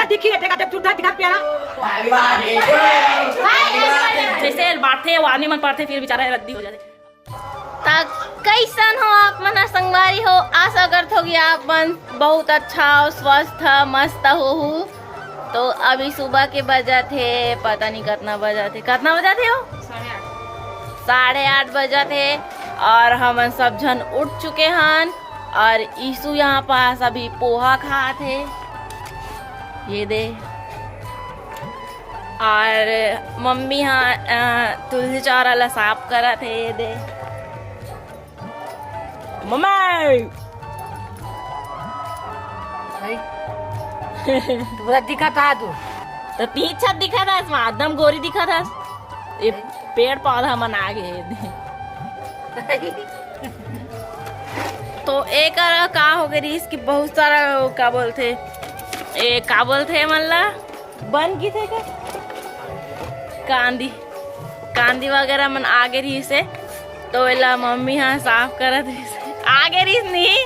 दिखी है टेका चूड़ा दिखा प्यारा जैसे बांटते वो आदमी मन पड़ते फिर बेचारा रद्दी हो जाते। कैसन हो आप मना संगवारी हो, आशा करते हो कि आप मन बहुत अच्छा हो, स्वस्थ मस्त हो। तो अभी सुबह के बजा थे, पता नहीं कितना बजा थे हो 8:30 बजा थे और हम सब जन उठ चुके हैं और ईसु यहाँ पास अभी पोहा खा थे ये दे और मम्मी यहाँ तुलसी चौरा ला साफ करा थे ये दे मम्मी पूरा दिखा था तू तो पीछा दिखा था इसमें एकदम गोरी दिखा था ये पेड़ पौधा मन आ गए। तो एक का हो गई इसकी बहुत सारा का बोलते मतलब बन की थे क्या कांदी वगैरह मन आगे रही से तो एला मम्मी यहाँ साफ करत रही से आगे रही नहीं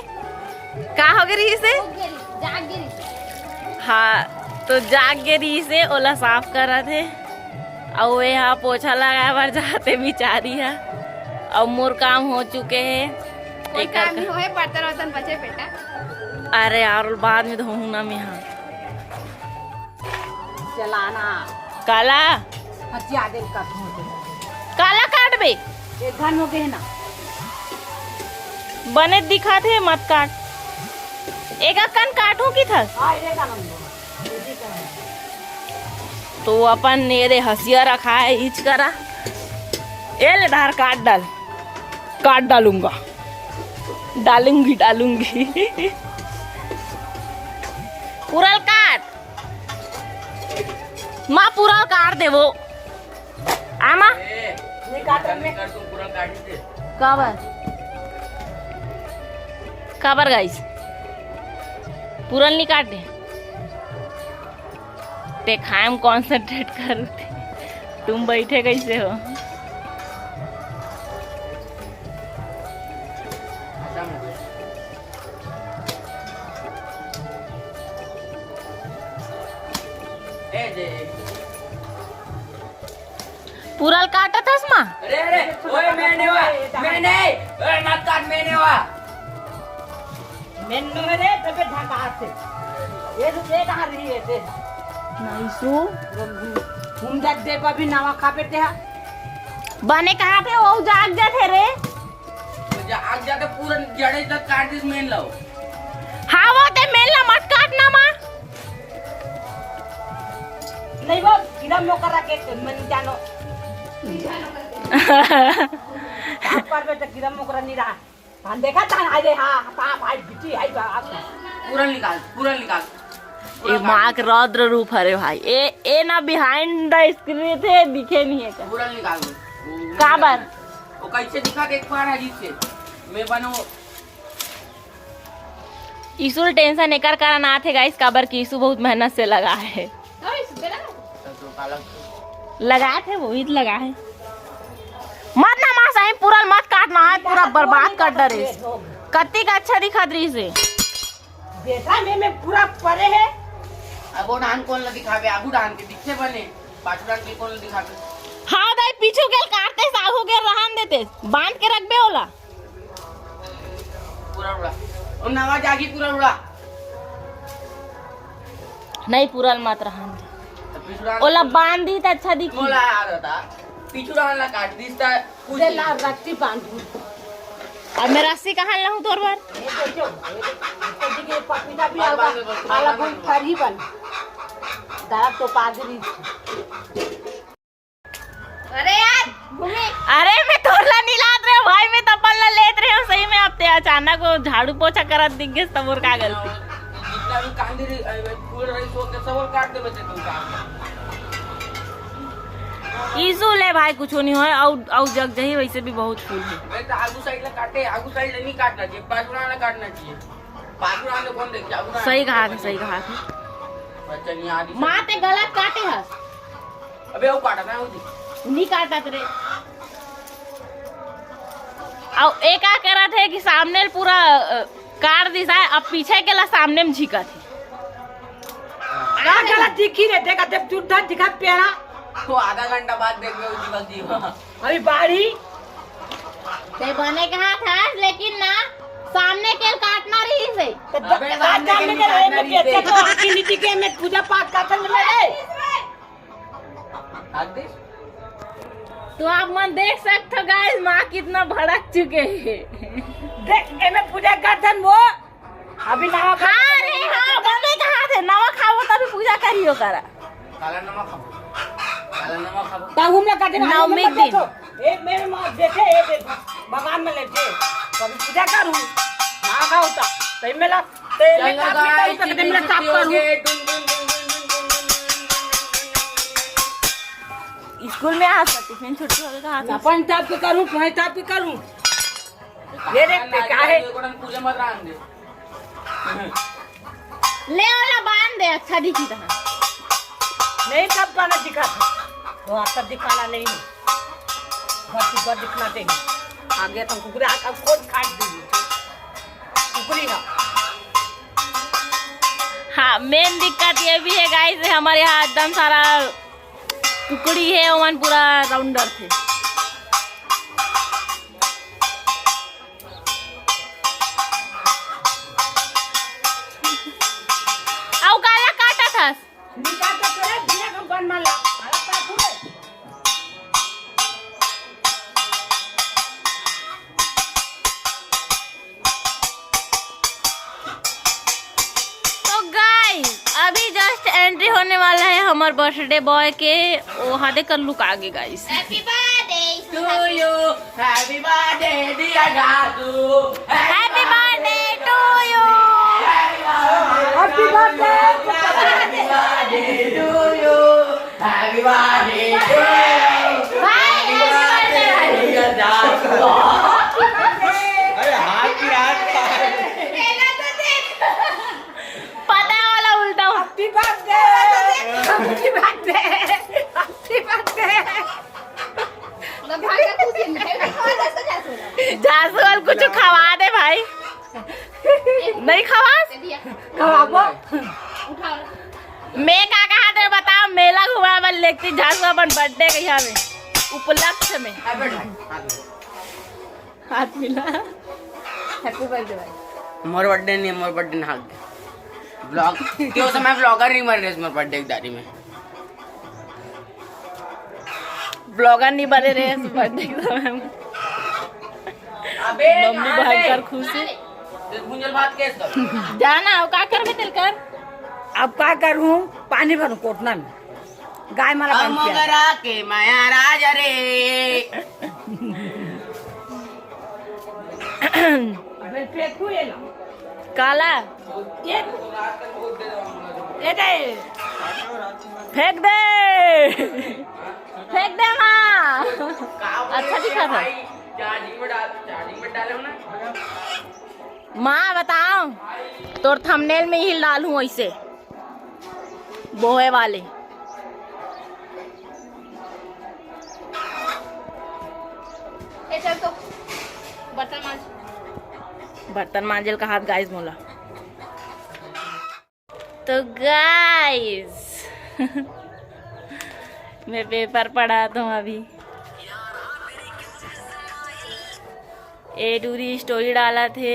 का हो गई से हाँ तो जाग गई से ओला साफ करा थे और यहाँ पोछा लगाए बार जाते बिचारी है और मोर काम हो चुके हैं बर्तन वर्तन बचे बेटा। अरे यार बाद में धोऊं ना मैं यहाँ चलाना काला काला काट बे एक घन हो गए ना बने दिखा थे मत काट एक अक्कन काटू की था तो अपन ये दे हसिया रखा है इच करा ये ले धार काट डालूंगा डालूंगी पूरा काट माँ पूरा काट दे वो आमा काबर गाइस पूरा नहीं काटे ते खाएम कॉन्सेंट्रेट करो तुम बैठे कैसे हो पूरा काटा था इसमा अरे ओए मैंने ओए मत काट मैंने रे तबे ढका से ये तो दे कहां रही है ते नहीं सु घूम जात दे को भी नावा खा पेटे है बने कहाँ थे वो जाग जा थे रे आग जाके पूरा जड़े तक काट दिस मेन लो हाँ वो ते मेला मत काटना माँ नहीं वो किधर मो करा के मन जानो आप पर पे किधर मो करा नहीं रहा हम देखा था आज हां पाप आज बिटी आई पूरा निकाल ये माँ के रौद्र रूप है भाई ए ना बिहाइंड द स्क्रीन थे दिखे नहीं है क्या पूरा निकाल काबर वो कैसे दिखा के एक बार अजीब से मैं बनो ईसु टेंशन एकर कारण ना थे गाइस काबर की ईसु बहुत मेहनत से लगा है लगाए थे वो भी लगा है मत ना माँ साहिब पूरा मत काटना है पूरा बर्बाद कर डरे कत्ती का अच्छा दिखा दरी से बेटा में पूरा परे है आगो डान कौन ला दिखावे आगू डान के दिखे बने पाछू डान के कौन ला दिखावे हाँ दाई पीछू के काटते सागू के रहन देते बांध के रख बे ओला पूरा उड़ा और नवा जागी पूरा उड़ा नहीं पूरा मत रहन दे ओला बांध दी तो अच्छा दिखी मोला आ रहा था पीछू डान ला काट दिसता कुछ दे ला रस्सी बांधू और मैं रस्सी कहाँ लाऊं तोर बार ये देखो ये पपीता भी आवा काला फूल फरी बन दाब तो पादरी अरे यार घूमे अरे मैं तोरला नहीं लाद रहे भाई मैं तपन ला लेत रहे हूँ सही में अब ते अचानक वो झाड़ू पोछा करत दिख गए तब और का गलती जितना भी कांदी फूल रही सो के सब काट दे बचे तुम का ईसु ले भाई कुछ नहीं है और जग जही वैसे भी बहुत फूल है मैं तो आगू साइड ला काटे आगू साइड नहीं काटना चाहिए पाछुड़ा ला काटना चाहिए पाछुड़ा ने कौन देख आगू सही कहा था बच्चा नहीं आदि माँ ते गलत काटे है अबे वो काटा ना वो नहीं काटा तेरे और एक आ करा थे कि सामने पूरा काट दिशा अब पीछे के ला सामने में झिका थे गलत दिखी रे, देखा जब झूठा दिखा पेड़ा वो आधा घंटा बाद देख गए उसी वक्त जीवा। अभी बाड़ी ते बने के हाथ है लेकिन ना सामने के काटना रही से। अबे सामने के नहीं काटना रही से। तो आखिर नीति के में पूजा पाठ का चल रहा है। आदेश तो आप मन देख सकते हो गाइस माँ कितना भड़क चुके हैं। देख एमे पूजा करथन वो अभी नवा हाँ रे हाँ बने के हाथ है नवा खाओ तभी पूजा करियो करा। काला नमक खाओ, काला नमक खाओ। ताहू में का दिन नवमी दिन। एक मेरे मां देखे एक भगवान में लेते कभी पूजा करूं ना का होता सही मिला ते में काफी तक दिन में साफ करूं। स्कूल में आ सकती फिर छुट्टी हो गई अपन टाप के करूं तुम्हारे टाप के करूं ये देख पे क्या है पूजा मत रान दे। ले वाला बांध दे अच्छा दिखी था। नहीं सब गाना दिखा था तो आप सब दिखाना नहीं है बस ऊपर दिखना चाहिए आगे तुम कुकरी आका खोद काट दीजिए कुकरी का। हाँ मेन दिक्कत ये भी है गाइस हमारे यहाँ एकदम सारा कुकड़ी है ओवन पूरा राउंडर थे। आओ काला काटा था निकाल के तेरे बिना हम बन मान ला अरे पापू रे तो गाइस अभी जस्ट एंट्री होने वाला है हमारे बर्थडे बॉय के वहाँ देकर लुक आगे guys. Happy birthday To you, happy birthday dear Dasu, happy birthday to you. Happy birthday happy birthday to you, happy birthday to you, happy birthday dear Dasu। अरे हाथ की रात पता वाला उल्टा हो। Happy birthday happy birthday happy birthday मतलब भागा खुशी में है कौन ऐसा जासू जासवाल कुछ खवा दे भाई। नहीं खवा दिया खवाबो उठाओ मैं का कहा थे बताओ मेला घुमा बन लेती झांसू अपन बर्थडे के यहाँ में उपलक्ष्य में हाथ मिला। हैप्पी बर्थडे भाई मोर बर्थडे नहीं मोर बर्थडे ना ब्लॉग क्यों समय ब्लॉगर नहीं मर रहे मोर बर्थडे की तारीख में ब्लॉगर नहीं बने रहे इस बर्थडे के समय में। अबे मम्मी भयंकर खुश है। गुंजल बात कैसे कर जाना हो का कर भी तिलकर अब क्या करूं पानी भरूं कोटना में गाय मारा पानी पिया मगरा के माया राजा रे अबे फेंकू ये ना काला ये दे फेंक दे फेंक दे माँ। अच्छा दिखा था चार्जिंग में डाले हो ना माँ बताओ तोर थंबनेल में ही डालूं ऐसे बोहे वाले। ए चल तो बर्तन मांज बर्तन मांजल का हाथ गाइस मोला। तो गाइस मैं पेपर पढ़ाता हूँ अभी ए टूरी स्टोरी डाला थे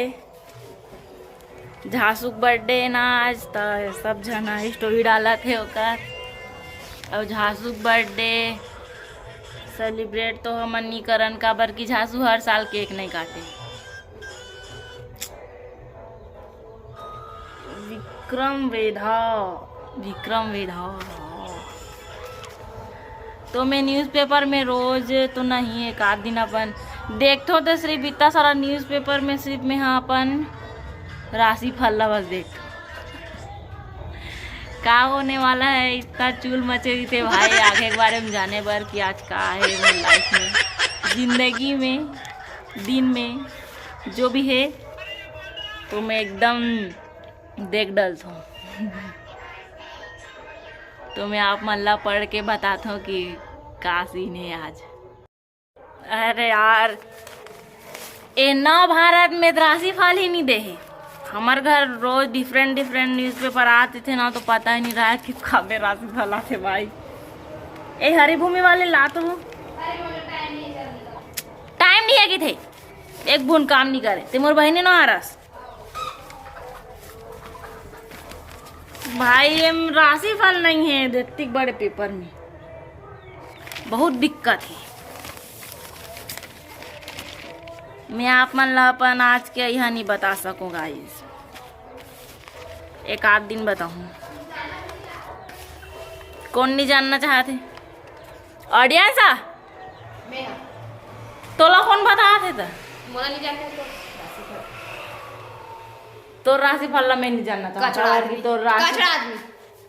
झासुक बर्थडे ना आज तो सब जना स्टोरी डाला थे ओकर और झासुक बर्थडे सेलिब्रेट तो हमन नहीं करन का बर की झासू हर साल केक नहीं काटे। विक्रम वेधा तो मैं न्यूज़पेपर में रोज तो नहीं एक आध दिन अपन देखते हो तो सिर्फ इतना सारा न्यूज़पेपर में सिर्फ में हाँ अपन राशि फल बस देख का होने वाला है। इतना चूल मचे हुई थे भाई आगे के बारे में जाने पर कि आज का है मेरी लाइफ में जिंदगी में दिन में जो भी है तो मैं एकदम देख डलता हूँ तो मैं आप मल्ला पढ़ के बताता हूँ कि का सीन है आज। अरे यार ए नव भारत में राशि फल ही नहीं दे है हमारे घर रोज डिफरेंट डिफरेंट न्यूज़पेपर आते थे ना, तो पता ही नहीं रहा कि कब में राशिफल आते भाई। ए हरिभूमि वाले ला तो टाइम नहीं है कि थे एक बुन काम नहीं करे तिमोर बहनी ना आरस भाई। ये राशिफल नहीं है इतने बड़े पेपर में, बहुत दिक्कत है। मैं आप मन ला अपन आज के यहाँ नहीं बता सकूँ गाइस, एक आध दिन बताऊँ। कौन नहीं जानना चाहते ऑडियंस आ तोला कौन बता थे मोला नहीं जानते तो राशिफल ला मैं नहीं जानना कचरा चाहता आदमी कचरा आदमी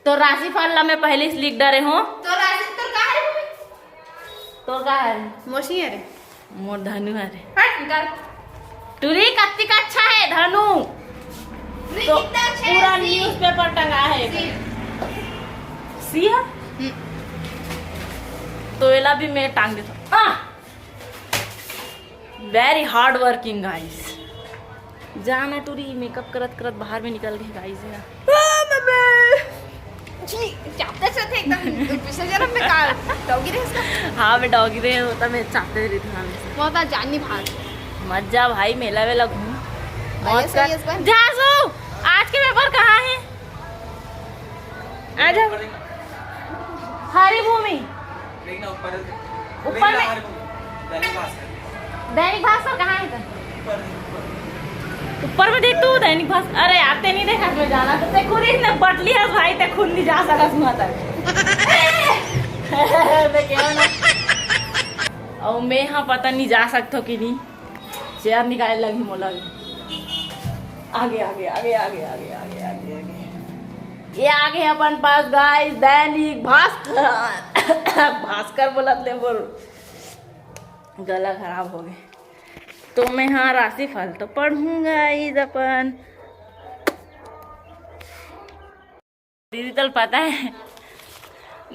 तो राशिफल ला मैं पहले से लिख डरे हूँ। तो राशि तो का है तो का है मोशी है रे मोर धनु है रे हट निकाल टूरी कत्ती का अच्छा है धनु तो पूरा न्यूज़पेपर टंगा है सिया तो एला भी मैं टांग देता। Very hard working guys. जाना टूरी मेकअप करत करत बाहर में निकल गए गाइस यार। चाहते से थे एकदम पिछले जन्म में काल डॉगी रे इसका। हाँ मैं डॉगी रहे होता मैं चाहते रही थी हमेशा। मोता जानी भाग मत जा भाई मेला वेला घूम आइए सही है इस बार। जासू आज के पेपर कहाँ है? आजा हरिभूमि ऊपर में दैनिक भास्कर कहाँ है? ऊपर में देख तू दैनिक भास्कर। अरे आते नहीं देखा मैं जाना तो ते खुद इसने बट लिया भाई ते खुद नहीं जा सका सुना तक मैं क्या ना और मैं यहाँ पता नहीं जा सकता कि नहीं चेयर निकालने लगी मोला आगे आगे आगे आगे आगे आगे आगे आगे ये आगे अपन पास गाइस दैनिक भास्कर भास्कर बोलत ले बोल गला खराब हो गए तो मैं हाँ राशिफल तो पढ़ूंगा इस अपन दीदी तो पता है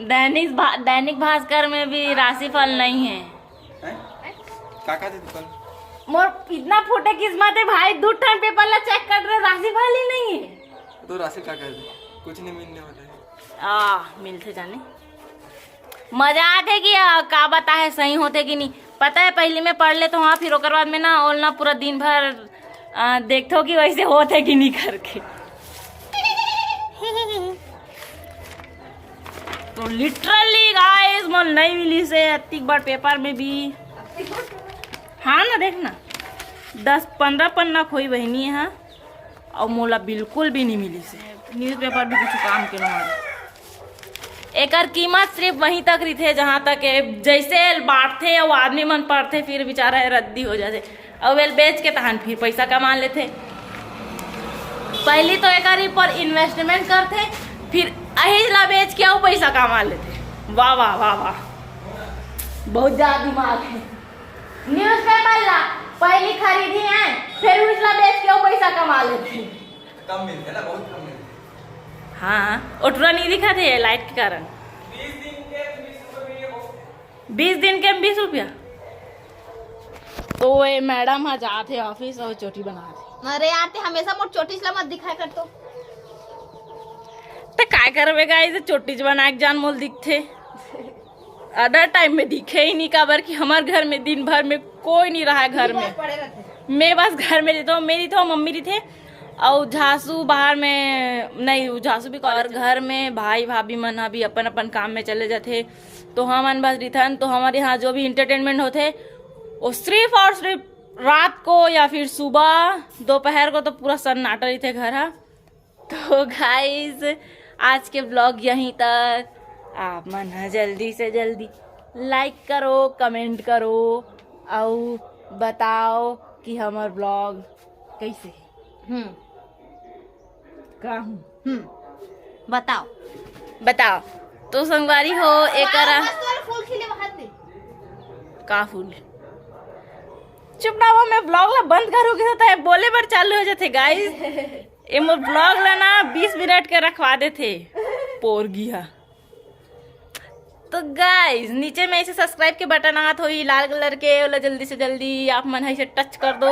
दैनिक भास्कर में भी राशिफल नहीं है। काका दे दुकान मोर इतना फूटे किस्मत है भाई दो टाइम पेपर ला चेक कर रहे राशिफल ही नहीं है। तो राशि काका दे कुछ नहीं मिलने वाला है। मिलते जाने मजाक है कि का बता है सही होते कि नहीं पता है। पहले में पढ़ ले तो हाँ फिर ओकर बाद में ना ओलना पूरा दिन भर देखते हो कि वैसे होते कि नहीं करके तो लिटरली गाइस मन नहीं मिली से अति बार पेपर में भी। हाँ ना देखना 10-15 पन्ना खोई बहनी है हाँ और मोला बिल्कुल भी नहीं मिली से न्यूज़पेपर भी कुछ काम के ना एकर कीमत सिर्फ वहीं तक रही थे जहाँ तक जैसे बांटते और आदमी मन पढ़ते फिर बेचारा रद्दी हो जाते और वेल बेच के तहन फिर पैसा कमा लेते। पहली तो एक पर इन्वेस्टमेंट करते फिर अहिला बेच के और पैसा कमा लेते। वाह वाह वाह वाह बहुत ज्यादा दिमाग है। न्यूज़पेपर ला पहली खरीदी है फिर उसला बेच के और पैसा कमा लेते। कम मिलते ना बहुत कम मिलते। हाँ ओटरा नहीं दिखा थे लाइट के कारण 20 दिन के 20 रुपया तो ये मैडम हाँ जाते ऑफिस और चोटी बना थे। अरे यार ते हमेशा मोर चोटी ला मत दिखाया कर तो काय करवे गाइस चोटी बना के जान मोल दिखते अदर टाइम में दिखे ही नहीं काबर कि हमारे घर में दिन भर में कोई नहीं रहा है घर में मैं बस घर में रहता हूँ। मेरी तो मम्मी रही थे और झांसू बाहर में नहीं झांसू भी और घर में भाई भाभी मन अभी अपन अपन काम में चले जाते तो हम अन बस रिथन तो हमारे यहाँ जो भी इंटरटेनमेंट होते वो सिर्फ और सिर्फ रात को या फिर सुबह दोपहर को तो पूरा सन्नाटा रही थे घर। हाँ तो गाइस आज के ब्लॉग यहीं तक। आप मन जल्दी से जल्दी लाइक करो कमेंट करो और बताओ कि हमार ब्लॉग कैसे का बताओ तो संगवारी हो एक फूल खिले वहां दे का फूल चुप ना वो मैं ब्लॉग ला बंद करूँगी तो है बोले बार चालू हो जाते गाइस ये मोर ब्लॉग ला ना 20 मिनट के रखवा देते पोर गिया। तो गाइस नीचे में ऐसे सब्सक्राइब के बटन आत हो लाल कलर के जल्दी से जल्दी आप मन ऐसे टच कर दो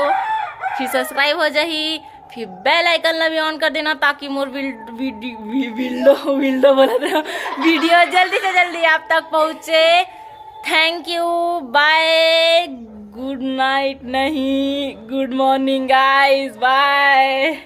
फिर सब्सक्राइब हो जाही फिर बेल आइकन भी ऑन कर देना ताकि मोर वीडियो बोला था वीडियो जल्दी से जल्दी आप तक पहुँचे। Thank you, bye, good night नहीं गुड मॉर्निंग गाइस, बाय।